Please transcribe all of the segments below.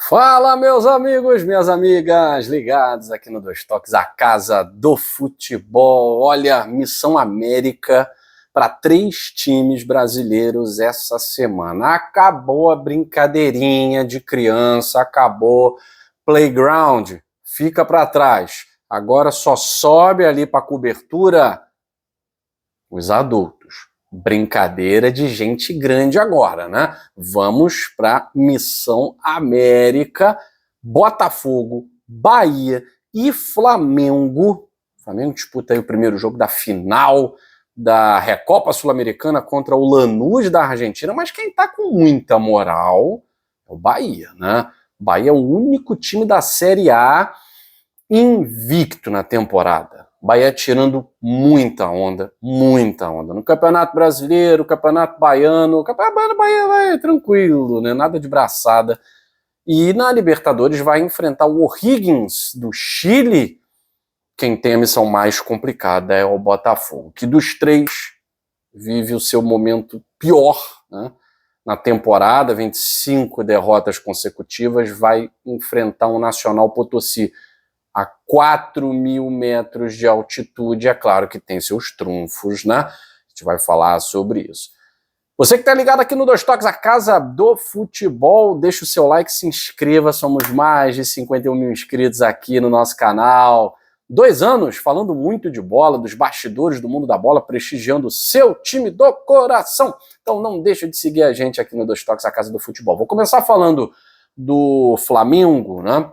Fala, meus amigos, minhas amigas, ligados aqui no Dois Toques, a casa do futebol. Olha, Missão América para 3 times brasileiros essa semana. Acabou a brincadeirinha de criança, acabou playground, fica para trás. Agora só sobe ali para a cobertura os adultos. Brincadeira de gente grande agora, né? Vamos para Missão América, Botafogo, Bahia e Flamengo. O Flamengo disputa aí o primeiro jogo da final da Recopa Sul-Americana contra o Lanús da Argentina, mas quem tá com muita moral é o Bahia, né? O Bahia é o único time da Série A invicto na temporada. Bahia tirando muita onda. No Campeonato Brasileiro, Campeonato Baiano, Bahia vai tranquilo, né? Nada de braçada. E na Libertadores vai enfrentar o O'Higgins do Chile. Quem tem a missão mais complicada é o Botafogo, que dos 3 vive o seu momento pior, né? Na temporada, 25 derrotas consecutivas, vai enfrentar um Nacional Potosí a 4.000 metros de altitude. É claro que tem seus trunfos, né? A gente vai falar sobre isso. Você que está ligado aqui no Dois Toques, a casa do futebol, deixa o seu like, se inscreva, somos mais de 51 mil inscritos aqui no nosso canal. 2 anos falando muito de bola, dos bastidores do mundo da bola, prestigiando o seu time do coração. Então não deixa de seguir a gente aqui no Dois Toques, a casa do futebol. Vou começar falando do Flamengo, né?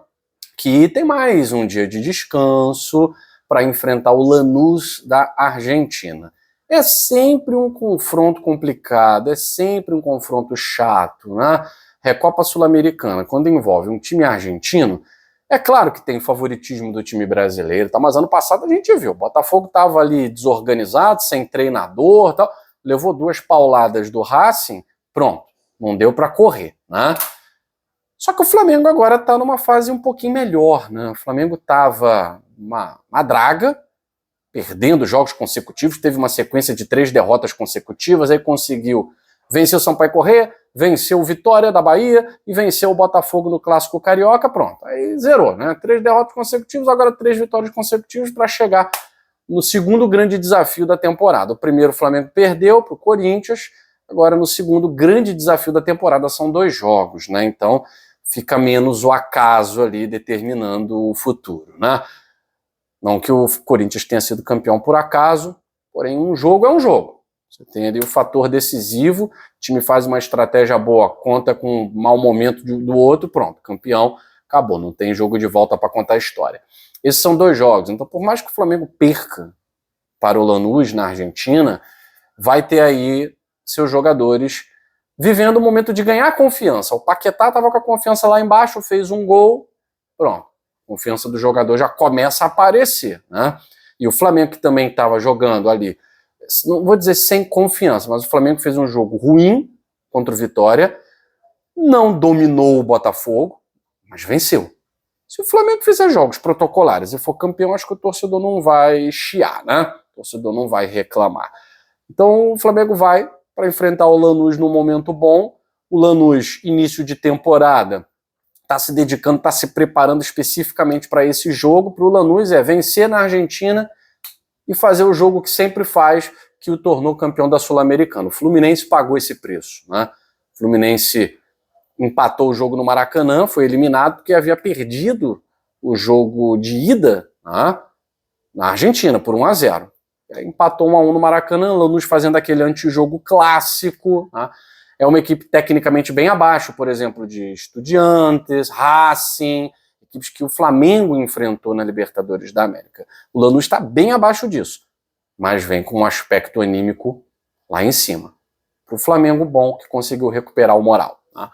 Que tem mais um dia de descanso para enfrentar o Lanús da Argentina. É sempre um confronto complicado, é sempre um confronto chato, né? Recopa Sul-Americana, quando envolve um time argentino, é claro que tem favoritismo do time brasileiro, tá? Mas ano passado a gente viu, o Botafogo estava ali desorganizado, sem treinador, tal, levou 2 pauladas do Racing, pronto, não deu para correr, né? Só que o Flamengo agora está numa fase um pouquinho melhor, né? O Flamengo estava uma draga, perdendo jogos consecutivos, teve uma sequência de 3 derrotas consecutivas, aí conseguiu vencer o Sampaio Corrêa, venceu o Vitória da Bahia e venceu o Botafogo no Clássico Carioca, pronto. Aí zerou, né? 3 derrotas consecutivas, agora 3 vitórias consecutivas para chegar no segundo grande desafio da temporada. O primeiro o Flamengo perdeu para o Corinthians, agora no segundo grande desafio da temporada são 2 jogos, né? Então fica menos o acaso ali determinando o futuro, né? Não que o Corinthians tenha sido campeão por acaso, porém um jogo é um jogo. Você tem ali o fator decisivo, o time faz uma estratégia boa, conta com um mau momento do outro, pronto, campeão, acabou, não tem jogo de volta para contar a história. Esses são 2 jogos, então por mais que o Flamengo perca para o Lanús na Argentina, vai ter aí seus jogadores vivendo o momento de ganhar confiança. O Paquetá estava com a confiança lá embaixo, fez um gol, pronto. A confiança do jogador já começa a aparecer, né? E o Flamengo que também estava jogando ali, não vou dizer sem confiança, mas o Flamengo fez um jogo ruim contra o Vitória, não dominou o Botafogo, mas venceu. Se o Flamengo fizer jogos protocolares e for campeão, acho que o torcedor não vai chiar, né? O torcedor não vai reclamar. Então o Flamengo vai para enfrentar o Lanús num momento bom. O Lanús, início de temporada, está se dedicando, está se preparando especificamente para esse jogo. Para o Lanús é vencer na Argentina e fazer o jogo que sempre faz, que o tornou campeão da Sul-Americana. O Fluminense pagou esse preço, né? O Fluminense empatou o jogo no Maracanã, foi eliminado porque havia perdido o jogo de ida, né, na Argentina por 1-0. Empatou 1-1 no Maracanã, Lanús fazendo aquele antijogo clássico, né? É uma equipe tecnicamente bem abaixo, por exemplo, de Estudiantes, Racing, equipes que o Flamengo enfrentou na Libertadores da América. O Lanús está bem abaixo disso, mas vem com um aspecto anímico lá em cima. Para o Flamengo bom, que conseguiu recuperar o moral, né?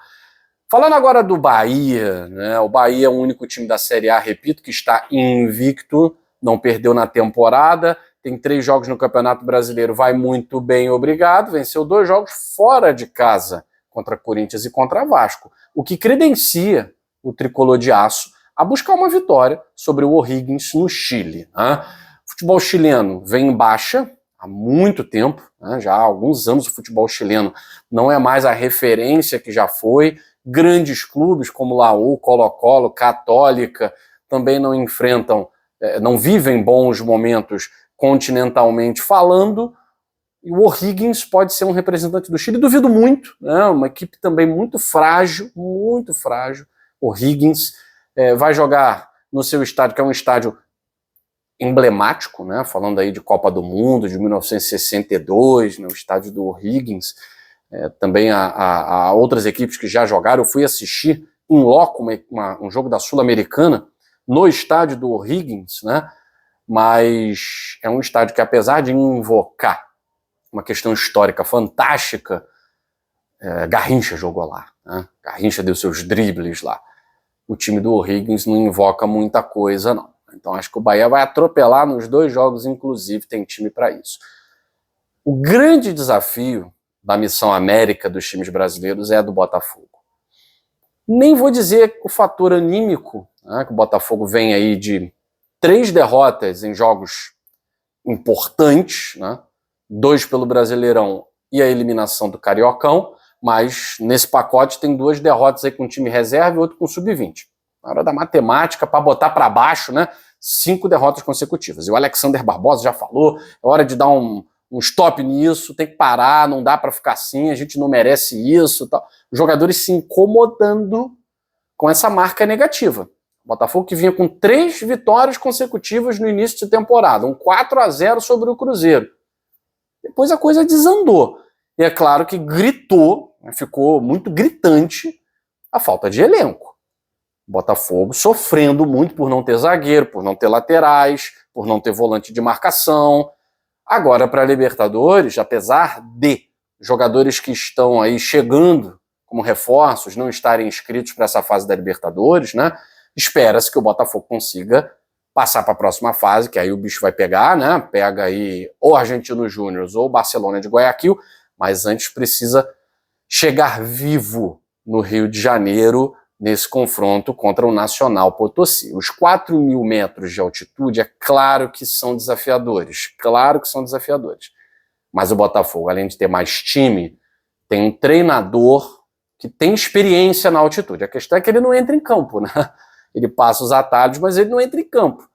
Falando agora do Bahia, né? O Bahia é o único time da Série A, repito, que está invicto, não perdeu na temporada, tem 3 jogos no Campeonato Brasileiro, vai muito bem, obrigado, venceu 2 jogos fora de casa, contra Corinthians e contra Vasco, o que credencia o tricolor de aço a buscar uma vitória sobre o O'Higgins no Chile, né? O futebol chileno vem em baixa há muito tempo, né? Já há alguns anos o futebol chileno não é mais a referência que já foi, Grandes clubes como Laú, Colo-Colo, Católica, também não enfrentam, não vivem bons momentos continentalmente falando. E o O'Higgins pode ser um representante do Chile, duvido muito, né? Uma equipe também muito frágil, muito frágil. O'Higgins vai jogar no seu estádio, que é um estádio emblemático, né? Falando aí de Copa do Mundo, de 1962, né? O estádio do O'Higgins. Também há outras equipes que já jogaram. Eu fui assistir em loco um jogo da Sul-Americana no estádio do O'Higgins, né? Mas é um estádio que, apesar de invocar uma questão histórica fantástica, Garrincha jogou lá, né? Garrincha deu seus dribles lá. O time do O'Higgins não invoca muita coisa, não. Então acho que o Bahia vai atropelar nos 2 jogos, inclusive tem time para isso. O grande desafio da missão América dos times brasileiros é a do Botafogo. Nem vou dizer o fator anímico, né, que o Botafogo vem aí de 3 derrotas em jogos importantes, né, 2 pelo Brasileirão e a eliminação do Cariocão, mas nesse pacote tem 2 derrotas aí com time reserva e outro com sub-20. Na hora da matemática, para botar para baixo, né, 5 derrotas consecutivas. E o Alexander Barbosa já falou, é hora de dar um stop nisso, tem que parar, não dá para ficar assim, a gente não merece isso. Tal. Os jogadores se incomodando com essa marca negativa. O Botafogo que vinha com 3 vitórias consecutivas no início de temporada, um 4-0 sobre o Cruzeiro. Depois a coisa desandou. E é claro que gritou, ficou muito gritante a falta de elenco. O Botafogo sofrendo muito por não ter zagueiro, por não ter laterais, por não ter volante de marcação. Agora, para a Libertadores, apesar de jogadores que estão aí chegando como reforços não estarem inscritos para essa fase da Libertadores, né, espera-se que o Botafogo consiga passar para a próxima fase, que aí o bicho vai pegar, né, pega aí ou Argentinos Júnior ou Barcelona de Guayaquil, mas antes precisa chegar vivo no Rio de Janeiro nesse confronto contra o Nacional Potosí. Os 4.000 metros de altitude, é claro que são desafiadores, mas o Botafogo, além de ter mais time, tem um treinador que tem experiência na altitude. A questão é que ele não entra em campo, né? Ele passa os atalhos, mas ele não entra em campo.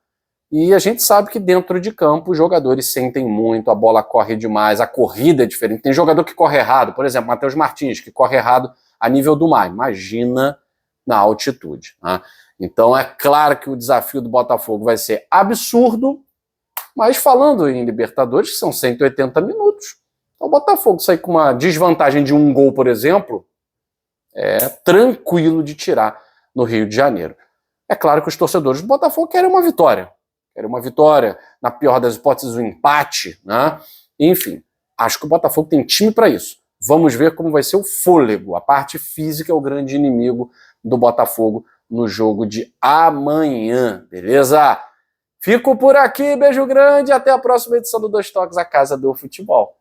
E a gente sabe que dentro de campo os jogadores sentem muito, a bola corre demais, a corrida é diferente. Tem jogador que corre errado, por exemplo, Matheus Martins, que corre errado a nível do mar. Imagina na altitude, né? Então é claro que o desafio do Botafogo vai ser absurdo, mas falando em Libertadores, são 180 minutos. Então, o Botafogo sair com uma desvantagem de 1 gol, por exemplo, é tranquilo de tirar no Rio de Janeiro. É claro que os torcedores do Botafogo querem uma vitória, na pior das hipóteses, um empate, né? Enfim, acho que o Botafogo tem time para isso. Vamos ver como vai ser o fôlego. A parte física é o grande inimigo do Botafogo no jogo de amanhã, beleza? Fico por aqui, beijo grande, até a próxima edição do Dois Toques, a Casa do Futebol.